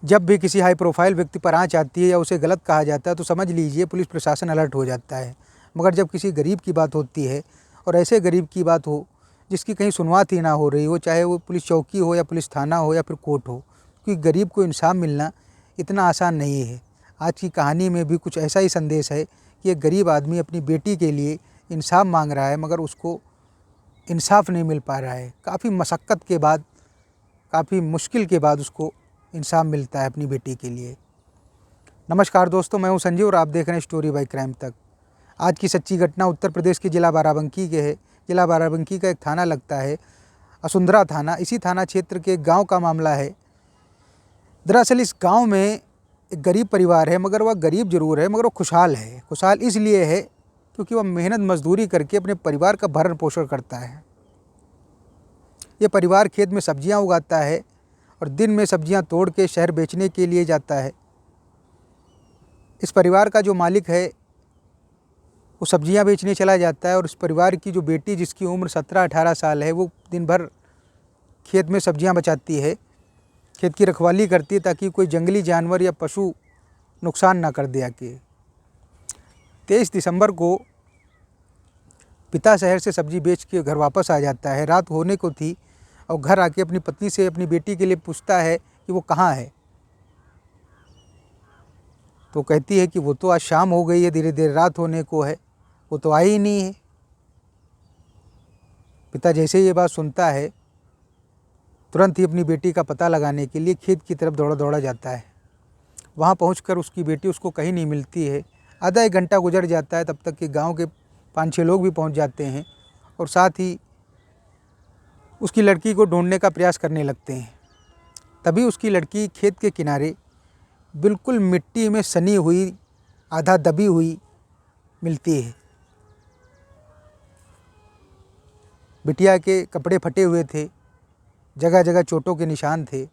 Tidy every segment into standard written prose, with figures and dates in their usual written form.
जब भी किसी हाई प्रोफाइल व्यक्ति पर आँच आती है या उसे गलत कहा जाता है तो समझ लीजिए पुलिस प्रशासन अलर्ट हो जाता है। मगर जब किसी गरीब की बात होती है और ऐसे गरीब की बात हो जिसकी कहीं सुनवाई ही ना हो रही हो, चाहे वो पुलिस चौकी हो या पुलिस थाना हो या फिर कोर्ट हो, क्योंकि गरीब को इंसाफ मिलना इतना आसान नहीं है। आज की कहानी में भी कुछ ऐसा ही संदेश है कि एक गरीब आदमी अपनी बेटी के लिए इंसाफ मांग रहा है, मगर उसको इंसाफ नहीं मिल पा रहा है। काफ़ी मशक्क़त के बाद, काफ़ी मुश्किल के बाद उसको इंसाफ मिलता है अपनी बेटी के लिए। नमस्कार दोस्तों, मैं हूं संजीव और आप देख रहे हैं स्टोरी बाय क्राइम तक। आज की सच्ची घटना उत्तर प्रदेश के ज़िला बाराबंकी के है। ज़िला बाराबंकी का एक थाना लगता है असुंदरा थाना। इसी थाना क्षेत्र के गांव का मामला है। दरअसल इस गांव में एक गरीब परिवार है, मगर वह गरीब जरूर है मगर वो खुशहाल है। खुशहाल इसलिए है क्योंकि वह मेहनत मजदूरी करके अपने परिवार का भरण पोषण करता है। ये परिवार खेत में सब्जियां उगाता है और दिन में सब्जियां तोड़ के शहर बेचने के लिए जाता है। इस परिवार का जो मालिक है वो सब्जियां बेचने चला जाता है और इस परिवार की जो बेटी, जिसकी उम्र 17-18 साल है, वो दिन भर खेत में सब्जियां बचाती है, खेत की रखवाली करती है ताकि कोई जंगली जानवर या पशु नुकसान ना कर दे आके। 23 दिसंबर को पिता शहर से सब्जी बेच के घर वापस आ जाता है। रात होने को थी और घर आके अपनी पत्नी से अपनी बेटी के लिए पूछता है कि वो कहाँ है। तो कहती है कि वो तो आज शाम हो गई है, धीरे धीरे रात होने को है, वो तो आई ही नहीं है। पिता जैसे ही ये बात सुनता है तुरंत ही अपनी बेटी का पता लगाने के लिए खेत की तरफ दौड़ा दौड़ा जाता है। वहाँ पहुंचकर उसकी बेटी उसको कहीं नहीं मिलती है। आधा एक घंटा गुजर जाता है, तब तक कि गांव के 5-6 लोग भी पहुंच जाते हैं और साथ ही उसकी लड़की को ढूंढने का प्रयास करने लगते हैं। तभी उसकी लड़की खेत के किनारे बिल्कुल मिट्टी में सनी हुई, आधा दबी हुई मिलती है। बिटिया के कपड़े फटे हुए थे, जगह जगह चोटों के निशान थे।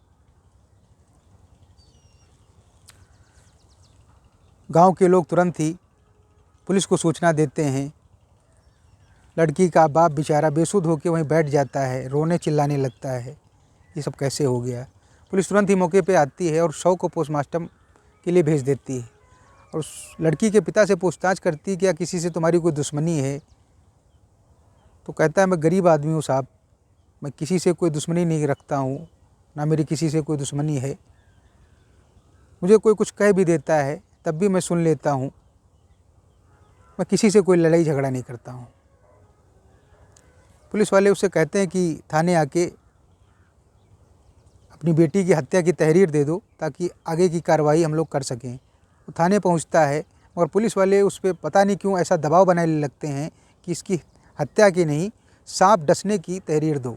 गांव के लोग तुरंत ही पुलिस को सूचना देते हैं। लड़की का बाप बेचारा बेसुध होकर वहीं बैठ जाता है, रोने चिल्लाने लगता है, ये सब कैसे हो गया। पुलिस तुरंत ही मौके पे आती है और शव को पोस्टमार्टम के लिए भेज देती है और उस लड़की के पिता से पूछताछ करती है, क्या किसी से तुम्हारी कोई दुश्मनी है। तो कहता है, मैं गरीब आदमी हूँ साहब, मैं किसी से कोई दुश्मनी नहीं रखता हूँ, ना मेरी किसी से कोई दुश्मनी है। मुझे कोई कुछ कह भी देता है तब भी मैं सुन लेता हूँ, मैं किसी से कोई लड़ाई झगड़ा नहीं करता हूँ। पुलिस वाले उससे कहते हैं कि थाने आके अपनी बेटी की हत्या की तहरीर दे दो ताकि आगे की कार्रवाई हम लोग कर सकें। वो थाने पहुंचता है मगर पुलिस वाले उस पर पता नहीं क्यों ऐसा दबाव बनाने लगते हैं कि इसकी हत्या की नहीं, सांप डसने की तहरीर दो।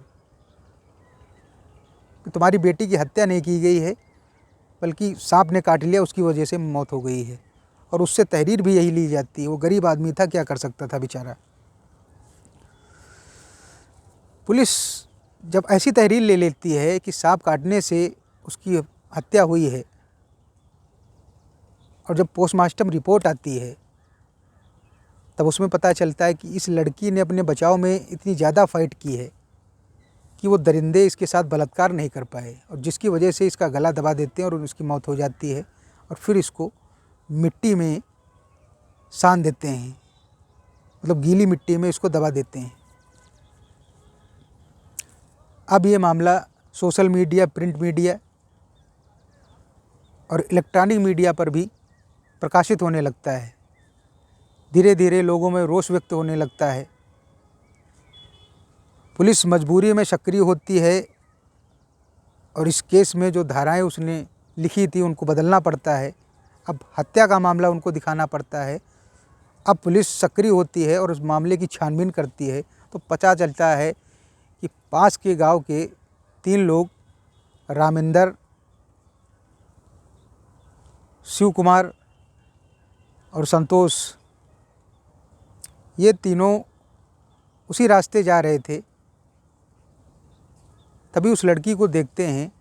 तुम्हारी बेटी की हत्या नहीं की गई है, बल्कि सांप ने काट लिया, उसकी वजह से मौत हो गई है। और उससे तहरीर भी यही ली जाती है। वो गरीब आदमी था, क्या कर सकता था बेचारा। पुलिस जब ऐसी तहरीर ले लेती है कि सांप काटने से उसकी हत्या हुई है और जब पोस्टमार्टम रिपोर्ट आती है तब उसमें पता चलता है कि इस लड़की ने अपने बचाव में इतनी ज़्यादा फाइट की है कि वो दरिंदे इसके साथ बलात्कार नहीं कर पाए और जिसकी वजह से इसका गला दबा देते हैं और उसकी मौत हो जाती है और फिर इसको मिट्टी में सान देते हैं, मतलब गीली मिट्टी में इसको दबा देते हैं। अब ये मामला सोशल मीडिया, प्रिंट मीडिया और इलेक्ट्रॉनिक मीडिया पर भी प्रकाशित होने लगता है। धीरे धीरे लोगों में रोष व्यक्त होने लगता है। पुलिस मजबूरी में सक्रिय होती है और इस केस में जो धाराएं उसने लिखी थी उनको बदलना पड़ता है। अब हत्या का मामला उनको दिखाना पड़ता है। अब पुलिस सक्रिय होती है और उस मामले की छानबीन करती है तो पता चलता है कि पास के गांव के 3 लोग, रामेंद्र, शिव कुमार और संतोष, ये तीनों उसी रास्ते जा रहे थे। तभी उस लड़की को देखते हैं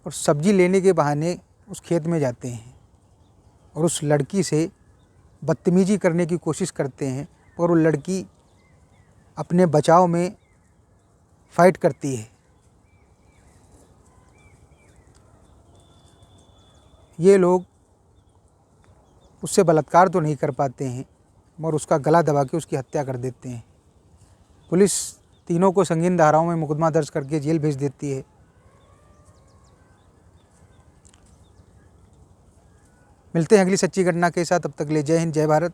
और सब्जी लेने के बहाने उस खेत में जाते हैं और उस लड़की से बदतमीजी करने की कोशिश करते हैं और वो लड़की अपने बचाव में फाइट करती है। ये लोग उससे बलात्कार तो नहीं कर पाते हैं मगर उसका गला दबा के उसकी हत्या कर देते हैं। पुलिस तीनों को संगीन धाराओं में मुकदमा दर्ज करके जेल भेज देती है। मिलते हैं अगली सच्ची घटना के साथ, तब तक ले जय हिंद, जय भारत।